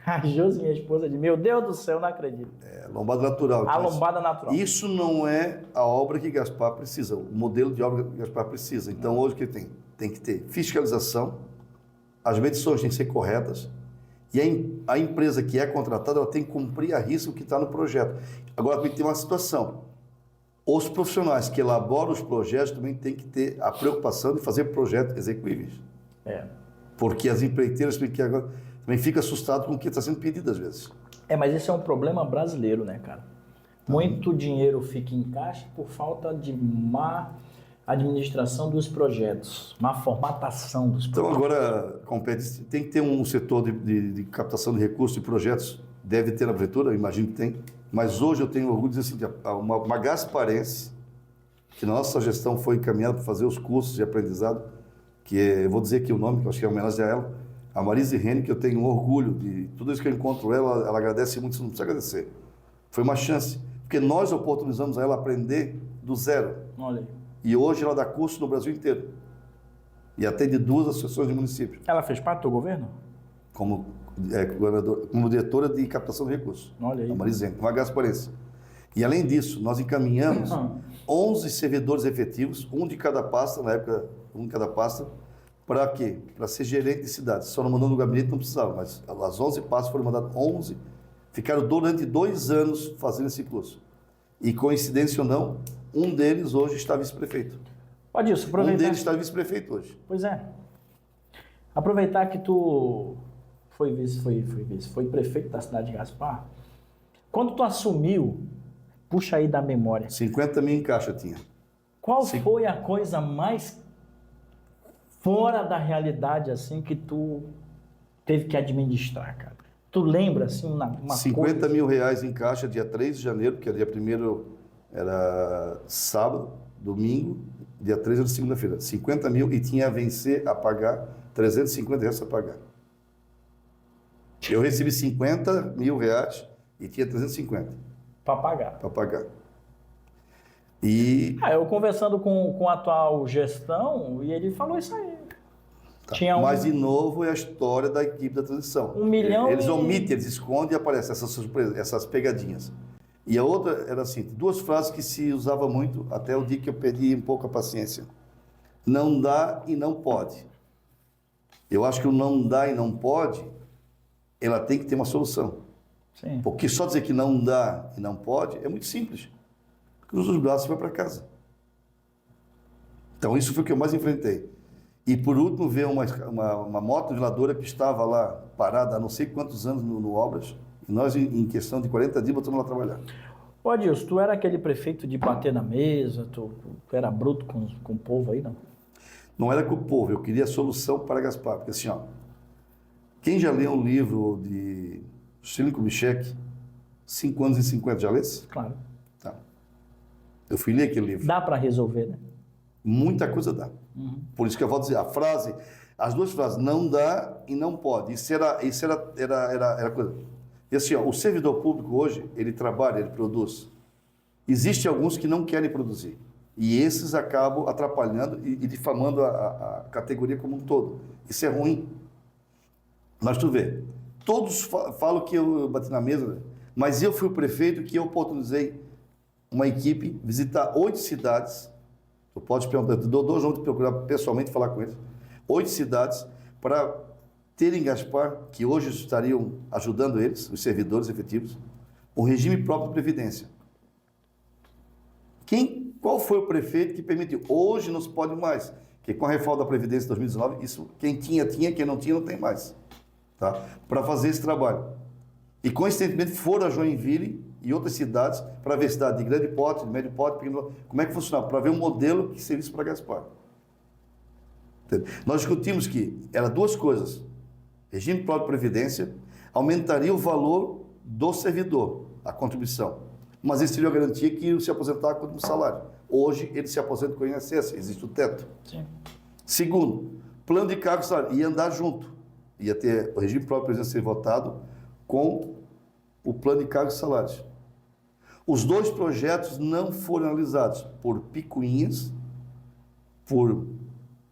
a Josi, minha esposa, de meu Deus do céu, não acredito. Lombada natural. A lombada natural. Isso não é a obra que Gaspar precisa, o modelo de obra que Gaspar precisa. Então hoje o que tem? Tem que ter fiscalização, as medições têm que ser corretas, e a empresa que é contratada ela tem que cumprir a risca o que está no projeto. Agora tem que ter uma situação. Os profissionais que elaboram os projetos também têm que ter a preocupação de fazer projetos execuíveis. Porque as empreiteiras também ficam assustadas com o que está sendo pedido às vezes. Mas isso é um problema brasileiro, né, cara? Muito dinheiro fica em caixa por falta de má administração dos projetos, má formatação dos projetos. Então agora, tem que ter um setor de captação de recursos e projetos, deve ter na prefeitura, eu imagino que tem, mas hoje eu tenho orgulho de dizer assim, uma gasparense, que na nossa gestão foi encaminhada para fazer os cursos de aprendizado, eu vou dizer aqui o nome, que eu acho que é homenagem a ela, a Marise Rene, que eu tenho orgulho de tudo isso que eu encontro ela agradece muito, você não precisa agradecer. Foi uma chance, porque nós oportunizamos a ela aprender do zero. Olha aí. E hoje ela dá curso no Brasil inteiro. E atende 2 associações de municípios. Ela fez parte do governo? Como diretora de captação de recursos. Olha aí. A Marise Rene, uma gasparense. E além disso, nós encaminhamos 11 servidores efetivos, um de cada pasta, na época, um de cada pasta, para quê? Para ser gerente de cidades. Só não mandando no gabinete, não precisava, mas as 11 pastas foram mandadas 11, ficaram durante 2 anos fazendo esse curso. E coincidência ou não, um deles hoje está vice-prefeito. Pode isso, aproveitar. Um deles está vice-prefeito hoje. Pois é. Aproveitar que tu foi prefeito da cidade de Gaspar. Quando tu assumiu, puxa aí da memória. 50 mil em caixa tinha. Qual foi a coisa mais fora da realidade, assim, que tu teve que administrar, cara? Tu lembra, assim, uma 50 coisa... mil reais em caixa, dia 3 de janeiro, que dia 1º era sábado, domingo, dia 3 era segunda-feira. 50 mil e tinha a vencer, a pagar, 350 reais a pagar. Eu recebi 50 mil reais e tinha 350. Para pagar. Para pagar. E... eu conversando com a atual gestão, e ele falou isso aí. Tá. Tinha Mas, de novo, é a história da equipe da transição. 1 milhão Eles omitem, eles escondem e aparecem essas surpresas, essas pegadinhas. E a outra era assim, 2 frases que se usava muito até o dia que eu perdi um pouco a paciência. Não dá e não pode. Eu acho que o não dá e não pode, ela tem que ter uma solução. Sim. Porque só dizer que não dá e não pode é muito simples. Cruza os braços e vai para casa. Então isso foi o que eu mais enfrentei. E por último, ver uma moto geladora que estava lá parada há não sei quantos anos no Obras, e nós, em questão de 40 dias, botamos lá trabalhar. Ô, Adilson, tu era aquele prefeito de bater na mesa, tu era bruto com o povo aí, não? Não era com o povo, eu queria a solução para Gaspar. Porque assim, quem já leu um livro de Juscelino Kubitschek, 5 anos e 50, já lesse? Claro. Tá. Eu fui ler aquele livro. Dá para resolver, né? Muita coisa dá. Por isso que eu vou dizer, as 2 frases, não dá e não pode. Isso era coisa. E assim, o servidor público hoje, ele trabalha, ele produz. Existem alguns que não querem produzir. E esses acabam atrapalhando e difamando a categoria como um todo. Isso é ruim. Mas tu vê, todos falam que eu bati na mesa, mas eu fui o prefeito que eu oportunizei uma equipe visitar 8 cidades. Tu pode perguntar, eu dou João de procurar pessoalmente falar com eles. 8 cidades para terem Gaspar, que hoje estariam ajudando eles, os servidores efetivos, um regime próprio de previdência. Qual foi o prefeito que permitiu? Hoje não se pode mais, porque com a reforma da Previdência de 2019, isso, quem tinha, quem não tinha, não tem mais. Tá? Para fazer esse trabalho. E, coincidentemente, foram a Joinville e outras cidades para ver cidade de grande porte, de médio porte, pequeno, como é que funcionava, para ver um modelo que servisse para Gaspar. Entendeu? Nós discutimos que era duas coisas: regime próprio de previdência aumentaria o valor do servidor, a contribuição, mas isso seria a garantia que ele se aposentar com o salário. Hoje ele se aposenta com o INSS, existe o teto. Sim. Segundo, plano de cargo e salário, ia andar junto, ia ter o regime próprio de previdência ser votado com o plano de cargos e salários. Os dois projetos não foram analisados por picuinhas, por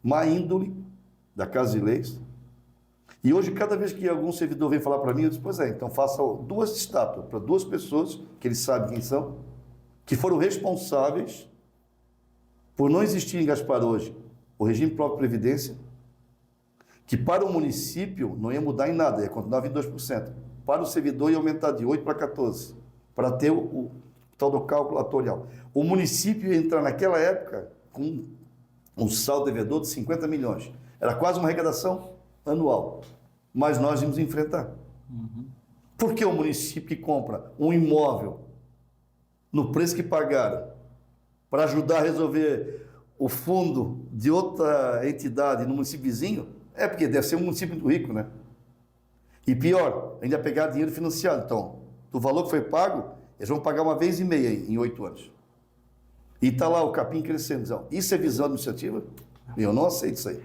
má índole da Casa de Leis. E hoje, cada vez que algum servidor vem falar para mim, eu digo, pois é, então faça duas estátuas para duas pessoas, que eles sabem quem são, que foram responsáveis por não existir em Gaspar hoje o regime próprio de previdência, que para o município não ia mudar em nada, ia continuar 22%. Para o servidor ia aumentar de 8% para 14%, para ter o tal do cálculo atorial. O município ia entrar naquela época com um saldo devedor de 50 milhões. Era quase uma arrecadação anual. Mas nós íamos enfrentar. Por que o município que compra um imóvel no preço que pagaram para ajudar a resolver o fundo de outra entidade no município vizinho? É porque deve ser um município muito rico, né? E pior, ainda pegar dinheiro financiado. Então, do valor que foi pago, eles vão pagar uma vez e meia em 8 anos. E está lá o capim crescendo. Então, isso é visão administrativa? Eu não aceito isso aí.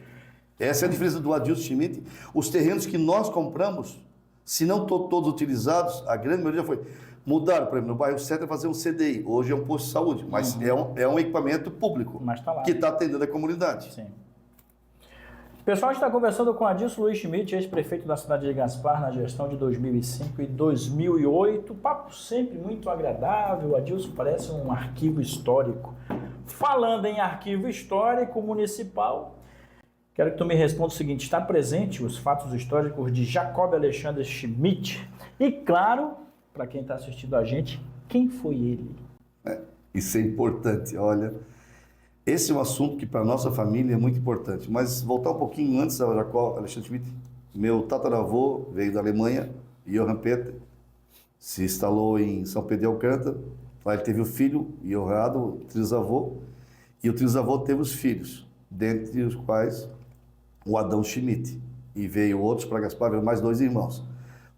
Essa é a diferença do Adilson Schmidt. Os terrenos que nós compramos, se não todos utilizados, a grande maioria já foi. Mudaram, por exemplo, no bairro 7 é fazer um CDI. Hoje é um posto de saúde, mas é um equipamento público Mas tá lá, que está atendendo a comunidade. Sim. O pessoal está conversando com Adilson Luiz Schmidt, ex-prefeito da cidade de Gaspar, na gestão de 2005 e 2008. Papo sempre muito agradável. Adilson parece um arquivo histórico. Falando em arquivo histórico municipal, quero que tu me responda o seguinte: está presente os fatos históricos de Jacob Alexandre Schmidt? E claro, para quem está assistindo a gente, quem foi ele? Isso é importante, olha. Esse é um assunto que para a nossa família é muito importante. Mas voltar um pouquinho antes ao Jacob Alexandre Schmidt, meu tataravô veio da Alemanha, Johann Peter, se instalou em São Pedro de Alcântara. Lá ele teve o filho, Johann, o trisavô, e o trisavô teve os filhos, dentre os quais o Adão Schmidt. E veio outros para Gaspar, veio mais 2 irmãos.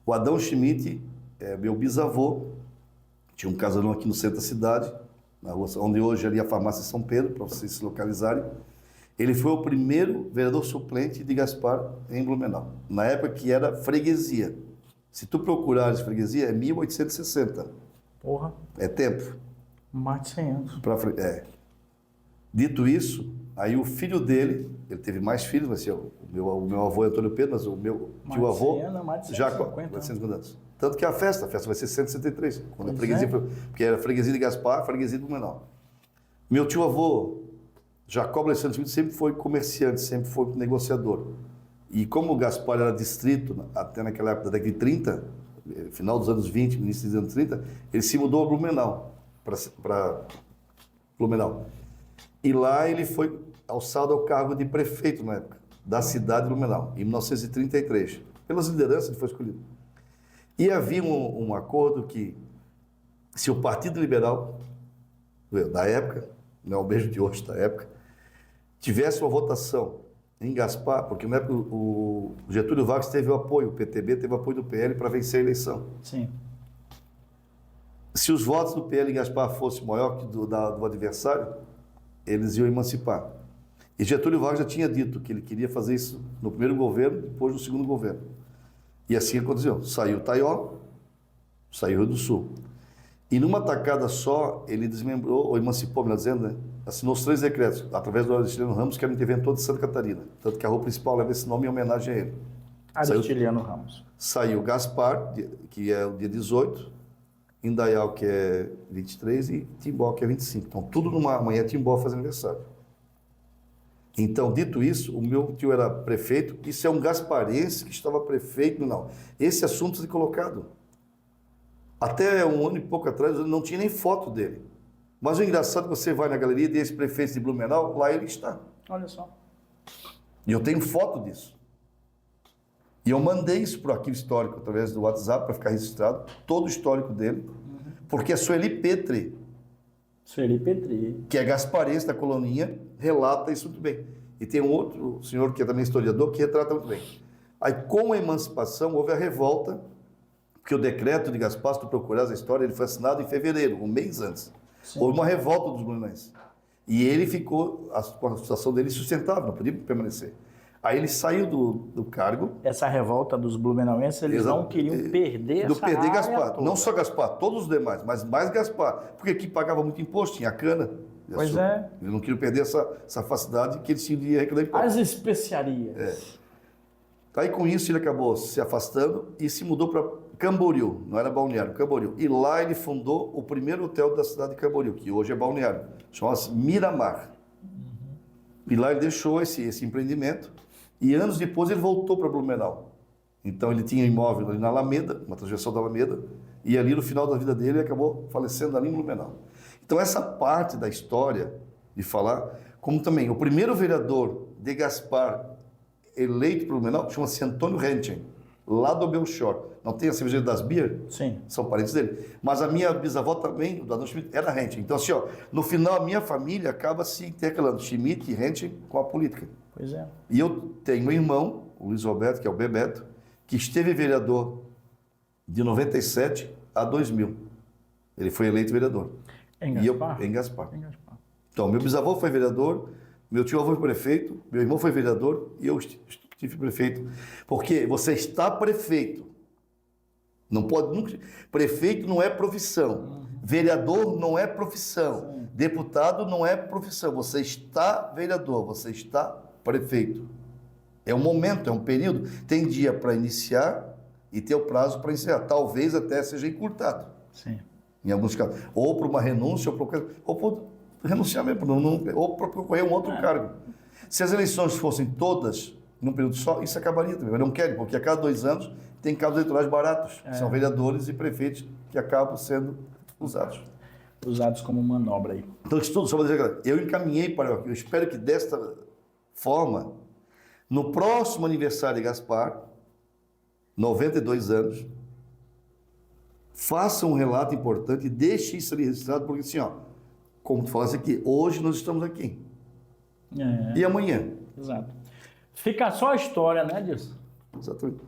O Adão Schmidt é meu bisavô, tinha um casarão aqui no centro da cidade, na rua onde hoje ali a farmácia São Pedro, para vocês se localizarem. Ele foi o primeiro vereador suplente de Gaspar em Blumenau, na época que era freguesia. Se tu procurares freguesia, é 1860. Porra, É tempo. mais de 100 anos. Dito isso, aí o filho dele, ele teve mais filhos, mas o meu avô é Antônio Pedro, mas o meu tio-avô, Jacob, 150 anos. Tanto que a festa vai ser 163, quando a freguesia foi, porque era freguesia de Gaspar, freguesia de Blumenau. Meu tio-avô, Jacob Alexandre Schmidt, sempre foi comerciante, sempre foi negociador. E como o Gaspar era distrito, até naquela época da década de 30, final dos anos 20, início dos anos 30, ele se mudou a Blumenau, para Blumenau. E lá ele foi alçado ao cargo de prefeito na época, da cidade de Blumenau, em 1933. Pelas lideranças ele foi escolhido. E havia um acordo que, se o Partido Liberal, da época, não é o mesmo de hoje, da época, tivesse uma votação em Gaspar, porque na época o Getúlio Vargas teve o apoio, o PTB teve o apoio do PL para vencer a eleição. Sim. Se os votos do PL em Gaspar fossem maior que do adversário, eles iam emancipar. E Getúlio Vargas já tinha dito que ele queria fazer isso no primeiro governo, depois no segundo governo. E assim aconteceu. Saiu Taió, saiu Rio do Sul. E numa tacada só, ele desmembrou, ou emancipou, melhor dizendo, né? Assinou os 3 decretos, através do Aristiliano Ramos, que era um interventor de Santa Catarina. Tanto que a rua principal leva esse nome em homenagem a ele. Aristiliano Ramos. Saiu Gaspar, que é o dia 18, Indaial, que é 23, e Timbó, que é 25. Então, tudo numa manhã, Timbó faz aniversário. Então, dito isso, o meu tio era prefeito, isso é um gasparense que estava prefeito, não. Esse assunto foi colocado. Até um ano e pouco atrás, eu não tinha nem foto dele. Mas o engraçado é que você vai na galeria desse prefeito de Blumenau, lá ele está. Olha só. E eu tenho foto disso. E eu mandei isso para o arquivo histórico, através do WhatsApp, para ficar registrado, todo o histórico dele, Porque a Sueli Petri, Sueli Petri. que é gasparense da colonia, relata isso muito bem. E tem um outro senhor que é também historiador que retrata muito bem. Aí, com a emancipação, houve a revolta, porque o decreto de Gaspar, se tu procurares a história, ele foi assinado em fevereiro, um mês antes. Sim. Houve uma revolta dos blumenauenses. E ele ficou, a situação dele sustentável, não podia permanecer. Aí ele saiu do cargo. Essa revolta dos blumenauenses, eles não queriam perder essa perder área Gaspar. toda. Não só Gaspar, todos os demais, mas mais Gaspar. Porque aqui pagava muito imposto, tinha cana. Pois é. Eles não queriam perder essa facilidade que eles tinham de arrecadar imposto. As especiarias. Aí com isso ele acabou se afastando e se mudou para Camboriú, não era Balneário, Camboriú. E lá ele fundou o primeiro hotel da cidade de Camboriú, que hoje é Balneário, chama-se Miramar. E lá ele deixou esse empreendimento e anos depois ele voltou para Blumenau. Então ele tinha um imóvel ali na Alameda, uma transversal da Alameda, e ali no final da vida dele ele acabou falecendo ali em Blumenau. Então essa parte da história de falar, como também o primeiro vereador de Gaspar eleito para Blumenau chama-se Antônio Rentgen, lá do Belchor. Não tem a cervejaria das Bier? Sim. São parentes dele. Mas a minha bisavó também, o Adão Schmidt, era Rentgen. Então assim, ó, no final a minha família acaba se intercalando, Schmidt e Rentgen, com a política. Pois é. E eu tenho um irmão, o Luiz Roberto, que é o Bebeto, que esteve vereador de 97 a 2000. Ele foi eleito vereador. Em E Gaspar? em Gaspar. Em Gaspar. Então, meu bisavô foi vereador, meu tio avô foi prefeito, meu irmão foi vereador e eu estive prefeito. Porque você está prefeito. Não pode nunca. Prefeito não é profissão. Vereador não é profissão. Sim. Deputado não é profissão. Você está vereador, você está prefeito. É um momento, é um período. Tem dia para iniciar e tem o prazo para encerrar. Talvez até seja encurtado, Sim. em alguns casos. Ou por uma renúncia, ou por renunciar mesmo, ou para concorrer a um outro cargo. Se as eleições fossem todas num período só, isso acabaria também. Mas não querem, porque a cada 2 anos tem cabos eleitorais baratos. São vereadores e prefeitos que acabam sendo usados. Usados como manobra aí. Então, isso tudo, só para dizer, eu encaminhei para... Eu espero que desta forma, no próximo aniversário de Gaspar, 92 anos, faça um relato importante e deixe isso ali registrado, porque assim, ó, como tu falaste aqui, hoje nós estamos aqui. E amanhã? Exato. Fica só a história, né, disso? Exatamente.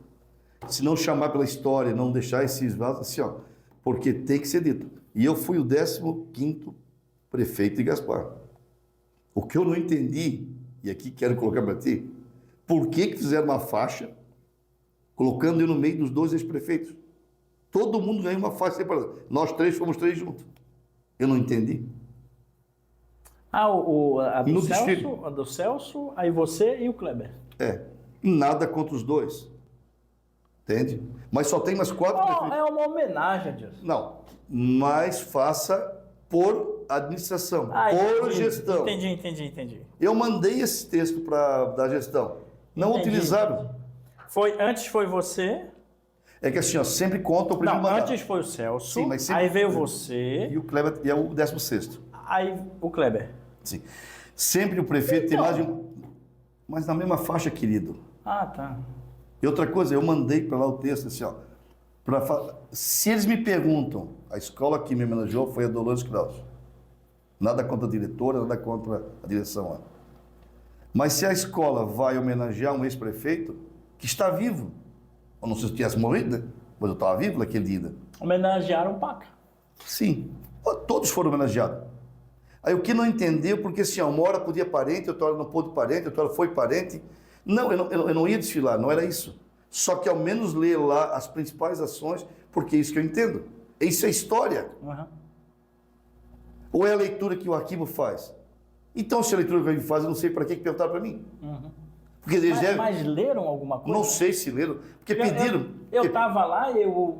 Se não chamar pela história, não deixar esses vasos, assim, ó, porque tem que ser dito. E eu fui o 15º prefeito de Gaspar. O que eu não entendi, e aqui quero colocar para ti, por que fizeram uma faixa colocando eu no meio dos 2 ex-prefeitos? Todo mundo ganhou uma faixa separada. Nós 3 fomos 3 juntos. Eu não entendi. A do No Celso, desfile. a do Celso, aí você e o Kleber. Nada contra os 2. Entende? Mas só tem mais 4 prefeitos. É uma homenagem disso. Não, mas faça por administração, por gestão. Entendi. Eu mandei esse texto da gestão. Não Entendi. utilizaram. Antes foi você. É que assim, ó, sempre conta o primeiro Não, mandato. antes foi o Celso. Sim, mas sempre- Aí veio você. E o Kleber é o 16º. Aí o Kleber. Sim. Sempre o prefeito tem Então. mais de um... Mas na mesma faixa, querido. Ah, tá. E outra coisa, eu mandei para lá o texto assim, ó. Se eles me perguntam, a escola que me homenageou foi a Dolores Krause. Nada contra a diretora, nada contra a direção lá. Mas se a escola vai homenagear um ex-prefeito que está vivo, eu não sei se tivesse morrido, né? Mas eu estava vivo naquele dia. Homenagearam o Paca. Sim, todos foram homenageados. Aí o que não entendeu, porque assim, uma hora podia parente, outra hora não pôde parente, outra hora foi parente. Não, eu não ia desfilar, não era isso. Só que ao menos ler lá as principais ações, porque é isso que eu entendo. Isso é história. Uhum. Ou é a leitura que o arquivo faz? Então, se a leitura que o arquivo faz, eu não sei para que perguntaram para mim. Uhum. Porque eles devem... Mas leram alguma coisa? Não sei se leram, porque pediram. Eu estava lá,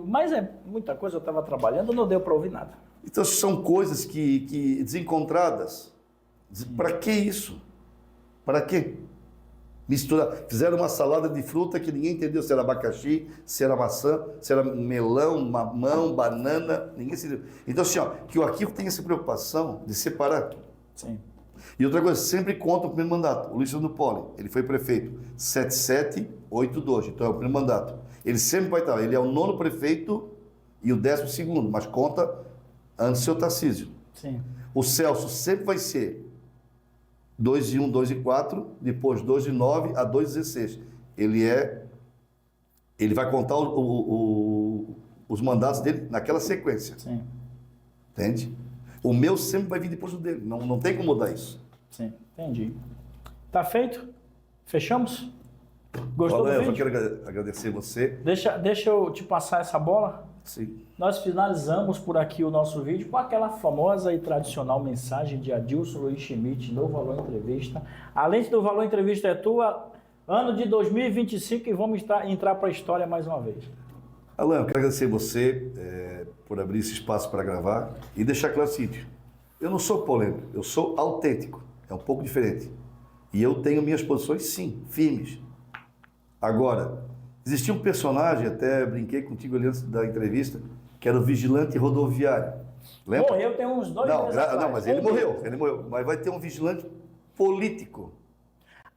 mas é muita coisa, eu estava trabalhando, não deu para ouvir nada. Então, são coisas que desencontradas. Para que isso? Para quê? Misturar. Fizeram uma salada de fruta que ninguém entendeu se era abacaxi, se era maçã, se era melão, mamão, banana, ninguém se entendeu. Então, assim, ó, que o arquivo tem essa preocupação de separar. Sim. E outra coisa, sempre conta o primeiro mandato. O Luiz Fernando Poli, ele foi prefeito 7782, então é o primeiro mandato. Ele sempre vai estar, ele é o 9º prefeito e o 12º, mas conta antes do seu Tarcísio. Sim. O Celso sempre vai ser 2:1, 2:4, depois 2:9 a 2:16. Ele vai contar os mandatos dele naquela sequência. Sim. Entende? O meu sempre vai vir depois do dele. Não tem como mudar isso. Sim, entendi. Tá feito? Fechamos? Gostou do Eu vídeo? quero agradecer você. Deixa eu te passar essa bola. Sim. Nós finalizamos por aqui o nosso vídeo com aquela famosa e tradicional mensagem de Adilson Luiz Schmidt no Valor Entrevista. A lente do Valor Entrevista é tua, ano de 2025, e vamos entrar para a história mais uma vez. Alan, eu quero agradecer você por abrir esse espaço para gravar e deixar claro o seguinte: eu não sou polêmico, eu sou autêntico, é um pouco diferente. E eu tenho minhas posições, sim, firmes. Agora, existia um personagem, até brinquei contigo ali antes da entrevista, que era o vigilante rodoviário. Lembra? Morreu tem uns 2 meses atrás. Não, mas ele morreu. Mas vai ter um vigilante político.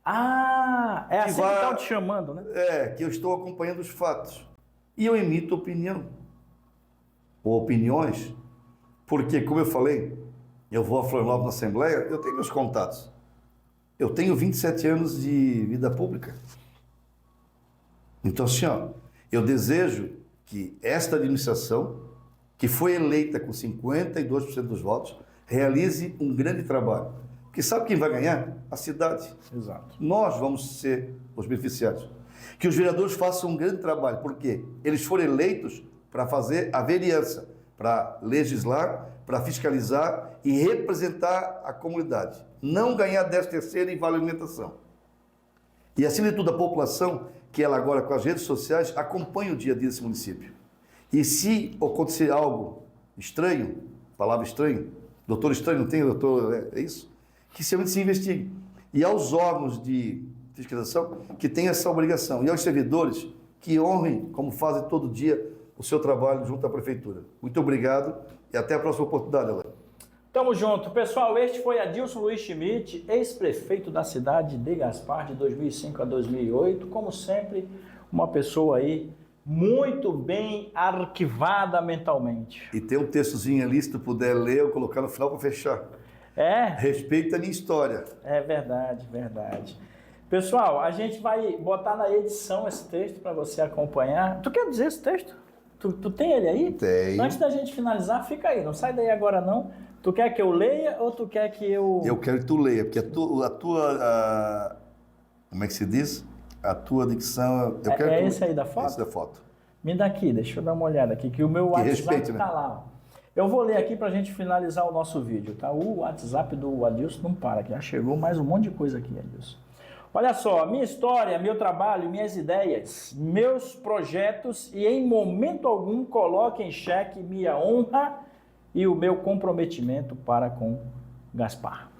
Ah, é assim que vai- estão te chamando, né? Que eu estou acompanhando os fatos. E eu emito opinião. Ou opiniões, porque, como eu falei, eu vou a Florianópolis na Assembleia, eu tenho meus contatos. Eu tenho 27 anos de vida pública. Então, assim, eu desejo que esta administração, que foi eleita com 52% dos votos, realize um grande trabalho. Porque sabe quem vai ganhar? A cidade. Exato. Nós vamos ser os beneficiados. Que os vereadores façam um grande trabalho, porque eles foram eleitos para fazer a vereança, para legislar, para fiscalizar e representar a comunidade. Não ganhar 13º e vale alimentação. E, acima de tudo, a população, que ela agora, com as redes sociais, acompanha o dia a dia desse município. E se acontecer algo estranho, palavra estranho, doutor estranho, não tem doutor, é isso? Que se investigue. E aos órgãos de fiscalização que têm essa obrigação. E aos servidores que honrem, como fazem todo dia, o seu trabalho junto à prefeitura. Muito obrigado e até a próxima oportunidade, Alain. Tamo junto. Pessoal, este foi Adilson Luiz Schmidt, ex-prefeito da cidade de Gaspar, de 2005 a 2008. Como sempre, uma pessoa aí muito bem arquivada mentalmente. E tem um textozinho ali, se tu puder ler, eu colocar no final para fechar. Respeita a minha história. É verdade, verdade. Pessoal, a gente vai botar na edição esse texto para você acompanhar. Tu quer dizer esse texto? Tu tem ele aí? Tenho. Antes da gente finalizar, fica aí. Não sai daí agora não. Tu quer que eu leia ou tu quer que eu... Eu quero que tu leia, porque a tua como é que se diz? A tua dicção... Eu quero que tu esse aí da foto? Esse da foto. Me dá aqui, deixa eu dar uma olhada aqui, que o meu WhatsApp respeito, né? tá lá. Ó. Eu vou ler aqui pra gente finalizar o nosso vídeo, tá? O WhatsApp do Adilson não para, que já chegou mais um monte de coisa aqui, Adilson. Olha só, minha história, meu trabalho, minhas ideias, meus projetos e em momento algum coloque em xeque minha honra e o meu comprometimento para com Gaspar.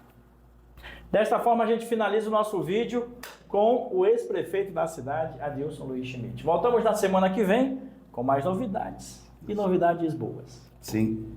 Desta forma a gente finaliza o nosso vídeo com o ex-prefeito da cidade, Adilson Luiz Schmidt. Voltamos na semana que vem com mais novidades e novidades boas. Sim.